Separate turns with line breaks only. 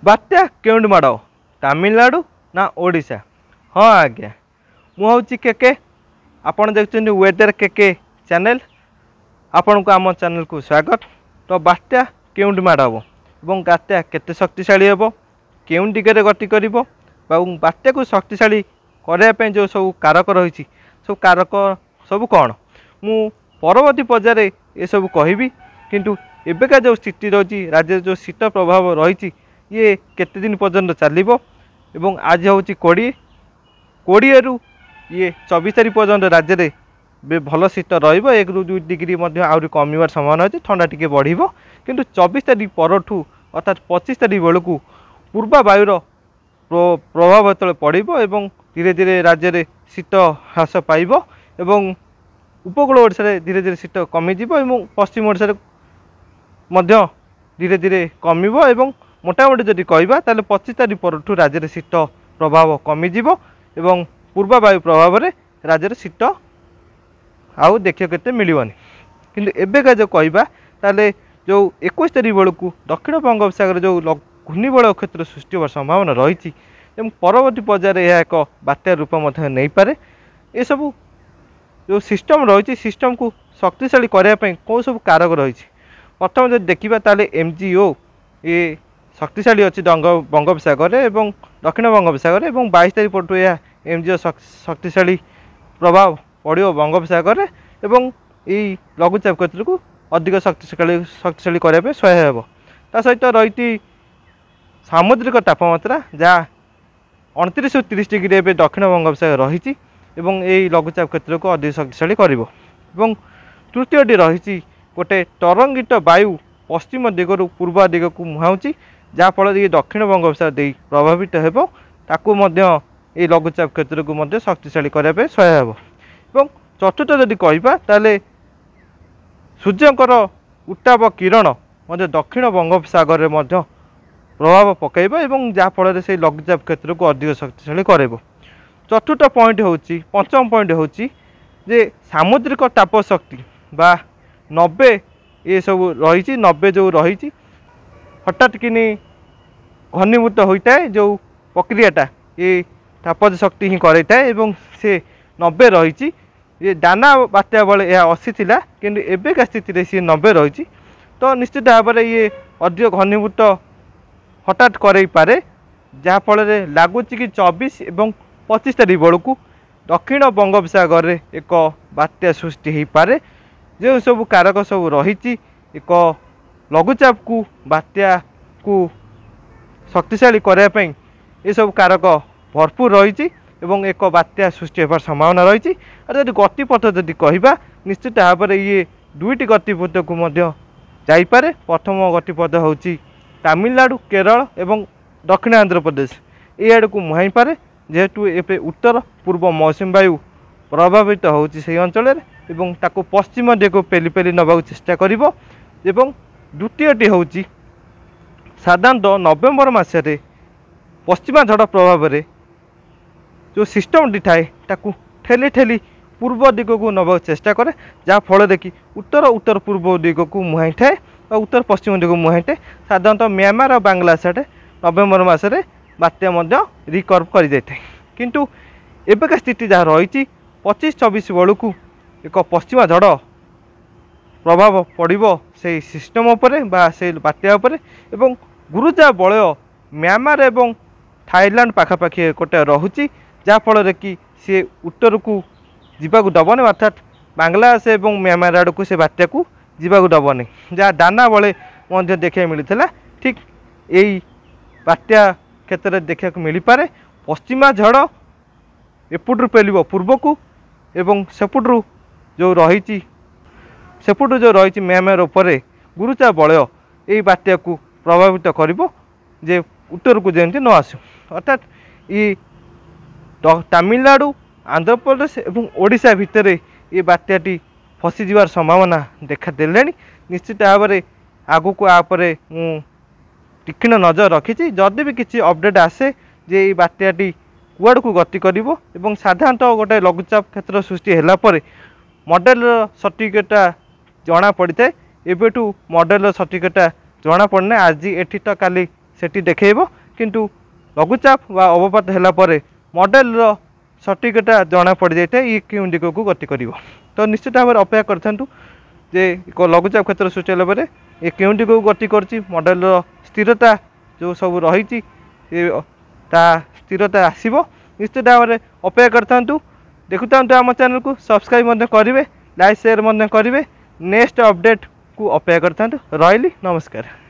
बात्या केउंड माड़ तमिलनाडु ना ओडिशा। हाँ आज्ञा मुझे केके आपण देखते वेदर केके चैनल आपण को आम चैनल को स्वागत। तो बात्या केउंड माड़ हम और बात्या केते शक्तिशाली हम केउं दिगरे गति कर बात्या को शक्तिशाली करने जो सब कारक रही सब कारक सब कौन मु परवर्ती पर्यायर ये सब कहबी किंतु एबेका जो स्थिति रही राज्य जो शीत प्रभाव रही ये केते दिन पर्यंत चलो एवं आज हूँ 20 रु ये 24 तारीख पर्यंत राज्य में भल शीत रही 1 ରୁ 2 डिग्री आहरी कमिवार संभावना अच्छे ठंडा टी बढ़ किंतु 24 तारीख परठू अर्थात 25 तारीख बेलू पूर्वा वायुर प्रभाव जो पड़ो एवं धीरे धीरे राज्य में शीत ह्रास पाइब एवं उपकूल ओडिशा धीरे धीरे शीत कमिज पश्चिम ओडिशा धीरे धीरे कमिब एवं मोटामोटी जदि कहवा 25 तारीख परठू राज्य में शीत प्रभाव कमिज एवं पूर्वा वायु प्रभाव में राज्य में शीत आउ देखिए केते मिलबनी किंतु एबेका जो कहवा ताले जो 21 तारीख बेलू दक्षिण बंगोपसागर जो घूर्णिबलय क्षेत्र सृष्टि होवार संभावना रही परवर्ती पर्यायर यह एक बात्या रूप नहीं पारे ये सब जो सिस्टम रही सिस्टम को शक्तिशाली करने कौन सब कारक रही प्रथम जो देखा ताले MGO ये शक्तिशाली अच्छी बंगोपसागर एवं दक्षिण बंगोपसागर एवं 22 तारीख पटू यह MGO शक्तिशाली प्रभाव पड़ो बंगोपसागर एवं यही लघुचाप क्षेत्र को अधिक शक्तिशाली करने सहाय हो सहित रही सामुद्रिक तापमात्रा जहाँ 29 ରୁ 30 डिग्री एवं दक्षिण बंगोपसागर रही यही लघुचाप क्षेत्र को अधिक शक्तिशाली कर तृतीयटी रही गोटे तरंगित वायु पश्चिम दिगरू पूर्व दिग को मुहाऊँगी जहाँफल ये दक्षिण बंगोपसागर दे प्रभावित हो लघुचाप क्षेत्र को शक्तिशाली करने सहाय हो चतुर्थ जदि कहवा ताले सूर्यंकर उत्ताप किरण दक्षिण बंगोपसागर में प्रभाव पकड़ जहाँफल से लघुचाप क्षेत्र को अधिक शक्तिशाली कर चतुर्थ पॉइंट हूँ पंचम पॉइंट हूँ जे सामुद्रिक ताप शक्ति बा 90 ये सब रही 90 जो रही हठात कि घनीभूत होता है जो प्रक्रियाटा ये तापज शक्ति ही कराए से 90 रही ये दाना बात्या बेले यह 80 थिला किंतु एबेका स्थिति सी 90 रही तो निश्चित भाव में ये अधिक घनीभूत हठात कर पारे जहाँफल लगुच कि 24 एवं 25 तारीख बेलू दक्षिण बंगोपसागर एक बात्या सृष्टि हो पारे जो सब कारक सब रही एक लघुचाप को बात्या को शक्तिशाली करने ये सब कारक भरपूर रही एक बात्या सृष्टि होवार संभावना रही और जब गतिपथ जदि कहवा निश्चित भाव में ये दुईटी गतिपथ को जापे प्रथम गतिपथ हूँ तमिलनाडु केरल एवं दक्षिण आंध्र प्रदेश ये आड़ को मुहाई पारे जेहेतु ए उत्तर पूर्व मौसुमी वायु प्रभावित होती अंचल ताको पश्चिम दिग पेली पेली नवा चेष्टा करिवो एवं द्वितीयटी हूँ साधारणतः नवेम्बर मसरे पश्चिमा झड़ प्रभाव में जो सिस्टम थाए ताकू ठेली ठेली पूर्व दिग को नवा चेष्टा करे जहाँ फल कि उत्तर उत्तर पूर्व दिग को मुहाई थाए और उत्तर पश्चिम दिग को मुहाई थाए साधारणतः म्यांमार और बांग्लादेश नवेम्बर मसरे बात्या रिकर्व कर जाए किंतु एबेका स्थिति जहाँ रही 25-26 बेलू एक पश्चिमा झड़ प्रभाव पड़ो से सिस्टम उपरे बा से बात्या उपरे एवं गुरुजा बलय म्यांमार एवं थाईलैंड पाखापाखि गोटे रहुची जहाँफल कि सी उत्तर को जीवाक दबनी अर्थात बांग्लादेश एवं म्यांमार आड़ को से बात्या को जीवाक दबनी जहाँ दाना बेले देखा मिलता ठीक यही बात्या क्षेत्र में देखा मिल पारे पश्चिमा झड़ एपटू पेलिब पूर्व को एवं सेपटू जो रही सेपटू जो रही म्यांमार उपरे गुरुचाप बलय यही बात्या को प्रभावित करिवो जे उत्तर को जमी न आसू अर्थात ये तमिलनाडु आंध्र प्रदेश एवं ओडिशा भितर ये बात्याटी फसीजार संभावना देखा देले निश्चित भाव में आगु को आपरे मु तीक्ष्ण नजर रखी जदि भी किसी अपडेट आसे जे ये बात्याटी कुआड़ को गति करिवो एवं साधारणतः गोटे लघुचाप क्षेत्र सृष्टि होला परे मॉडल सर्टिफिकेटा जना पड़ी थाए एबेठू मॉडल सर्टिफिकेटा जना पड़ना आज एठी तो काली सेठी देखैबो किंतु लघुचाप वा अवपात होला परे मॉडल सटीकता जना पड़ जाए ये क्यों दिग को गति कर। तो निश्चित भाव अपेक्षा करथान्तु जे लघुचाप क्षेत्र सूचाइला परे ये क्यों दिग को गति कर मॉडल स्थिरता जो सब रही स्थिरता आसो निश्चित भाव में अपेक्षा करथान्तु। देखुता आम चैनल को सब्सक्राइब करेंगे लाइक शेयर करेंगे नेक्स्ट अपडेट को अपेक्षा करथान्तु। रही नमस्कार।